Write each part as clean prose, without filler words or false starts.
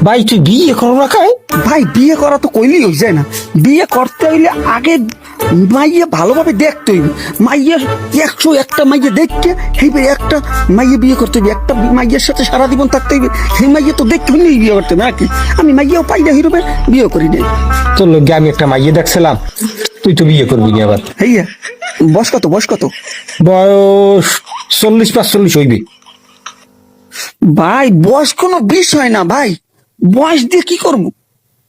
ভাই তুই বিয়ে করো না খায়? ভাই বিয়ে করা তো কইলেই হয়ে যায় না, বিয়ে করতে হইলে আগে মাইয়ে ভালোভাবে দেখতে হইবে। মাইয়ের 101টা মাইয়ে দেখতে সেইভাবে একটা মাইয়ে বিয়ে করতে হইবে, একটা মাইয়ের সাথে সারা জীবন থাকতে হইবে। সেই মাইয়ে তো দেখতে হইলেই বিয়ে করতে হবে নাকি? আমি মাইয়াও পাইয়া হিরোবে বিয়ে করি নাই। তোর লগে আমি একটা মাইয়ে দেখছিলাম, তুই তো বিয়ে করবি না আবার। হেইয়া বয়স কত? বয়স কত? বয়স 40-45 হইবে। ভাই বয়স কোনো বিষয় না ভাই, বয়স দিয়ে কি করবো?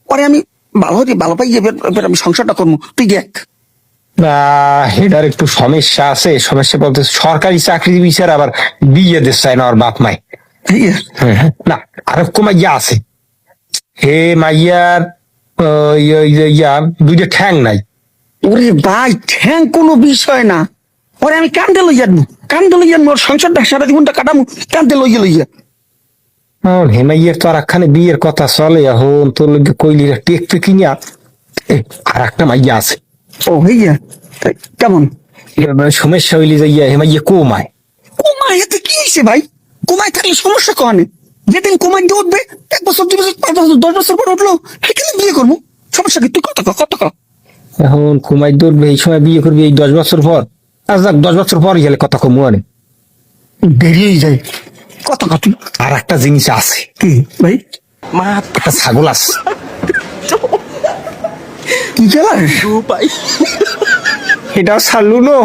পরে আমি ভালো পাই এবার আমি সংসারটা করবো, তুই দেখ। এটার একটু সমস্যা আছে। সমস্যা বলতে সরকারি চাকরিজীবী স্যার আবার বিয়ে দিতে চায় না ওর বাপ মাই। হেইয়া না আর মাইয়া আছে, হে মাইয়ার দুইটা ঠ্যাং নাই। ওরে ভাই ঠ্যাং কোনো বিষয় না, ওরে আমি কান্দে লইয়া আনবো, কান্দে লইয়া আনবো, ওর সংসারটা সারা জীবনটা কাটামু কান্দে লইয়া। হেমাইয়ের তো আর একখানে বিয়ের কথা চলে, এখন তোর লগে কইলি টেকতে কিনিয়া আর একটা মাইয়া আছে। ও হইয়া কেমন? সমস্যা হইলে যাইয়া হেমাইয়া কমায়। কোমায় এতে কি হয়েছে ভাই? কোমায় থাকলে সমস্যা কনে? যেদিন কোমায় দিয়ে উঠবে 1 বছর 2 বছর 5 বছর 10 বছর পর উঠলো, সেখানে বিয়ে করবো, সমস্যা কি? তুই কত এখন কুমাই ধরবে এই সময় বিয়ে করবি এই 10 বছর পর? আজ যাক 10 বছর পর গেলে কথা কমু আনে দেরি হয়ে যায়। কত তুই? আর একটা জিনিস আছে। কি ভাই? মা একটা ছাগল আছে। কি খেলা? এটা ছাড়লু না।